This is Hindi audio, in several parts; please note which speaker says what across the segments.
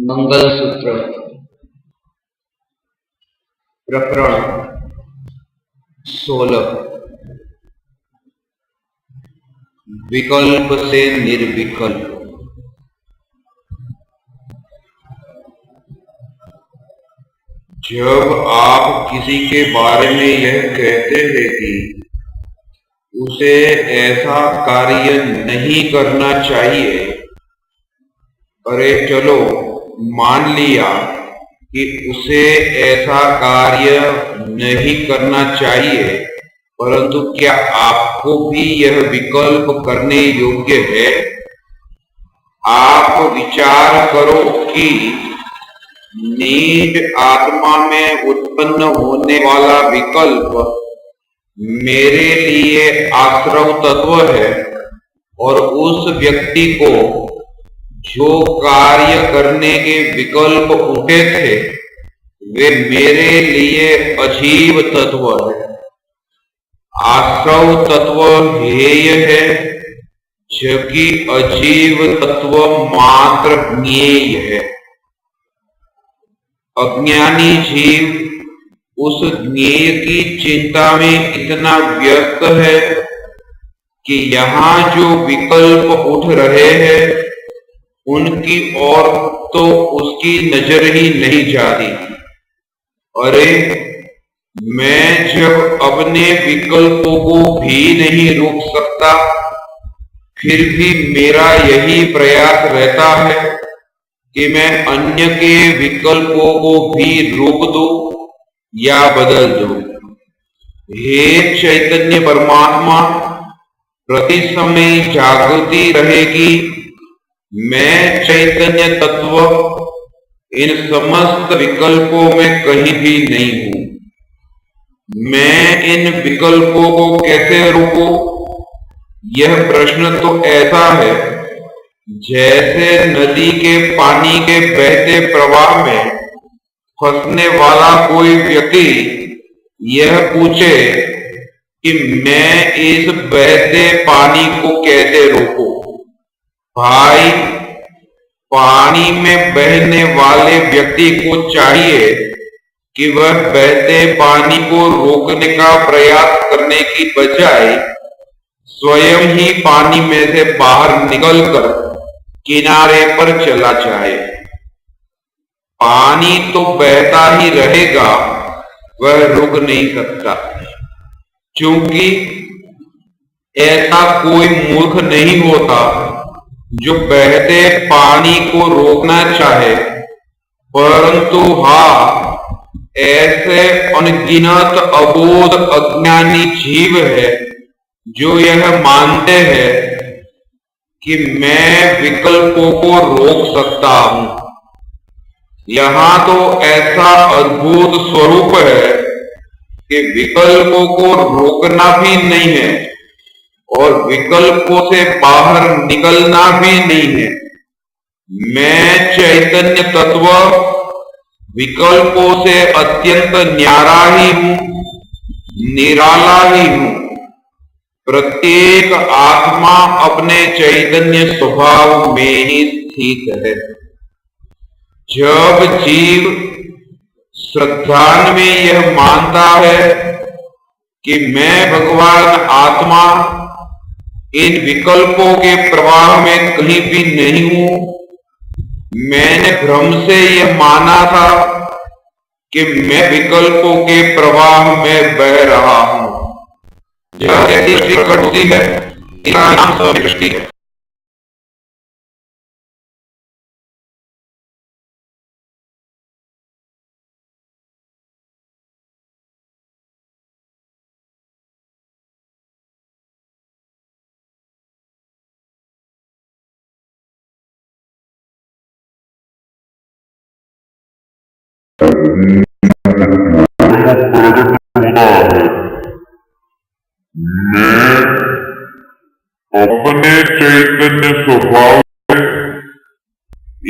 Speaker 1: मंगलसूत्र प्रकरण 16। विकल्प से निर्विकल्प। जब आप किसी के बारे में यह कहते हैं कि उसे ऐसा कार्य नहीं करना चाहिए, अरे चलो मान लिया कि उसे ऐसा कार्य नहीं करना चाहिए, परंतु क्या आपको भी यह विकल्प करने योग्य है? आप विचार करो कि निज आत्मा में उत्पन्न होने वाला विकल्प मेरे लिए आश्रव तत्व है, और उस व्यक्ति को जो कार्य करने के विकल्प उठे थे वे मेरे लिए अजीव तत्व है। आश्रव तत्व हेय है, जबकि अजीव तत्व मात्र ज्ञेय है। अज्ञानी जीव उस ज्ञेय की चिंता में इतना व्यस्त है कि यहाँ जो विकल्प उठ रहे हैं उनकी ओर तो उसकी नजर ही नहीं जाती। अरे मैं जब अपने विकल्पों को भी नहीं रोक सकता, फिर भी मेरा यही प्रयास रहता है कि मैं अन्य के विकल्पों को भी रोक दूं या बदल दूं। हे चैतन्य परमात्मा, प्रति समय जागृति रहेगी। मैं चैतन्य तत्व इन समस्त विकल्पों में कहीं भी नहीं हूं। मैं इन विकल्पों को कैसे रोकूं? यह प्रश्न तो ऐसा है जैसे नदी के पानी के बहते प्रवाह में फंसने वाला कोई व्यक्ति यह पूछे कि मैं इस बहते पानी को कैसे रोकूं। भाई, पानी में बहने वाले व्यक्ति को चाहिए कि वह बहते पानी को रोकने का प्रयास करने की बजाय स्वयं ही पानी में से बाहर निकलकर किनारे पर चला जाए। पानी तो बहता ही रहेगा, वह रुक नहीं सकता, क्योंकि ऐसा कोई मूर्ख नहीं होता जो बहते पानी को रोकना चाहे, परंतु ऐसे अनगिनत अबोध अज्ञानी जीव है जो यह मानते हैं कि मैं विकल्पों को रोक सकता हूं। यहाँ तो ऐसा अद्भुत स्वरूप है कि विकल्पों को रोकना भी नहीं है और विकल्पों से बाहर निकलना भी नहीं है। मैं चैतन्य तत्व विकल्पों से अत्यंत न्यारा ही हूं, निराला ही हूं। प्रत्येक आत्मा अपने चैतन्य स्वभाव में ही स्थित है। जब जीव श्रद्धान में यह मानता है कि मैं भगवान आत्मा इन विकल्पों के प्रवाह में कहीं भी नहीं हूं, मैंने भ्रम से यह माना था कि मैं विकल्पों के प्रवाह में बह रहा हूं। यह दृष्टि कटती है, इसका नाम समदृष्टि है।
Speaker 2: मैं अपने चैतन्य स्वभाव से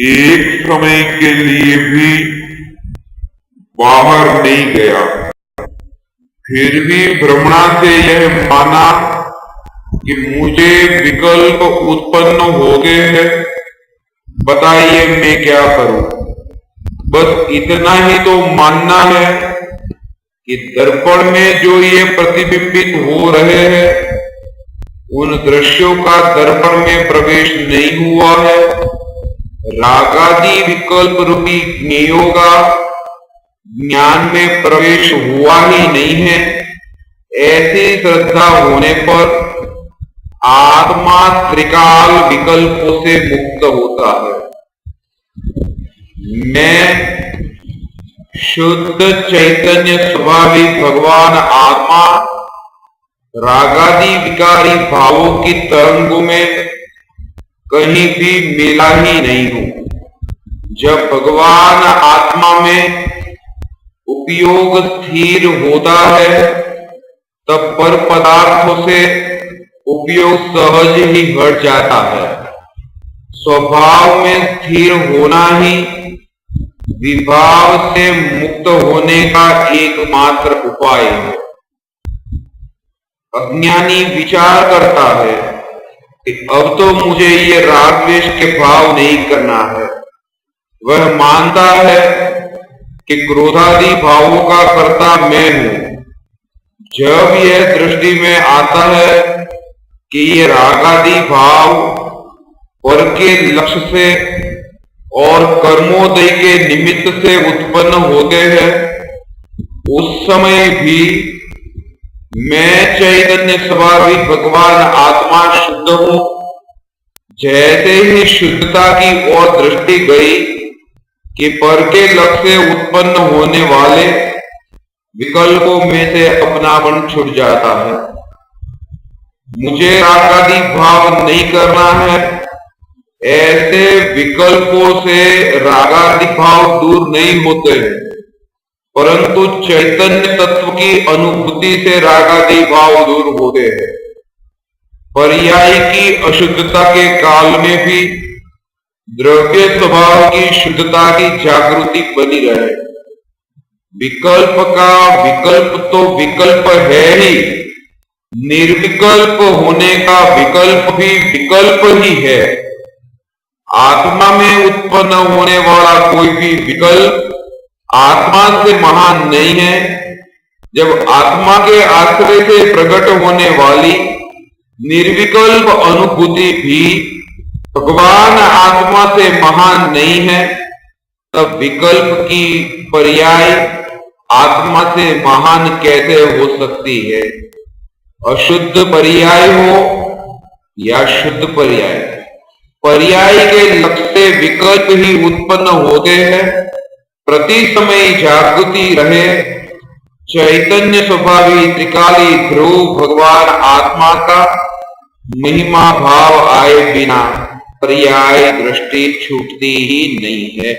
Speaker 2: एक समय के लिए भी बाहर नहीं गया, फिर भी भ्रमणा से यह माना कि मुझे विकल्प उत्पन्न हो गए हैं, बताइए मैं क्या करूं।
Speaker 1: बस इतना ही तो मानना है कि दर्पण में जो ये प्रतिबिंबित हो रहे हैं उन दृश्यों का दर्पण में प्रवेश नहीं हुआ है। रागादि विकल्प रूपी ज्ञेयों का ज्ञान में प्रवेश हुआ ही नहीं है। ऐसी श्रद्धा होने पर आत्मा त्रिकाल विकल्पों से मुक्त होता है। मैं शुद्ध चैतन्य स्वाभाविक भगवान आत्मा रागादि विकारी भावों की तरंगों में कहीं भी मिला ही नहीं हूं। जब भगवान आत्मा में उपयोग स्थिर होता है तब पर पदार्थों से उपयोग सहज ही हट जाता है। स्वभाव में स्थिर होना ही विभाव से मुक्त होने का एकमात्र उपाय है। अज्ञानी विचार करता है कि अब तो मुझे ये राग द्वेष के भाव नहीं करना है। वह मानता है कि क्रोधादि भावों का कर्ता मैं हूं। जब यह दृष्टि में आता है कि ये रागादि भाव पर के लक्ष्य से और कर्मोदय के निमित्त से उत्पन्न होते हैं, उस समय भी मैं चैतन्य स्वाभाविक भगवान आत्मा शुद्ध हूं। जैसे ही शुद्धता की ओर दृष्टि गई कि पर के लक्ष्य से उत्पन्न होने वाले विकल्पों में से अपनापन छूट जाता है। मुझे रागादि भाव नहीं करना है। ऐसे विकल्पों से रागादि भाव दूर नहीं होते, परंतु चैतन्य तत्व की अनुभूति से रागादि भाव दूर होते हैं। पर्याय की अशुद्धता के काल में भी द्रव्य स्वभाव की शुद्धता की जागृति बनी रहे। विकल्प का विकल्प तो विकल्प है ही, निर्विकल्प होने का विकल्प भी विकल्प ही है। आत्मा में उत्पन्न होने वाला कोई भी विकल्प आत्मा से महान नहीं है। जब आत्मा के आश्रय से प्रकट होने वाली निर्विकल्प अनुभूति भी भगवान आत्मा से महान नहीं है, तब विकल्प की पर्याय आत्मा से महान कैसे हो सकती है? अशुद्ध पर्याय हो या शुद्ध पर्याय, पर्याय के लक्ष्य से विकल्प ही उत्पन्न होते हैं। प्रति समय जागृति रहे। चैतन्य स्वभावी त्रिकाली ध्रुव भगवान आत्मा का महिमा भाव आए बिना पर्याय दृष्टि छूटती ही नहीं है।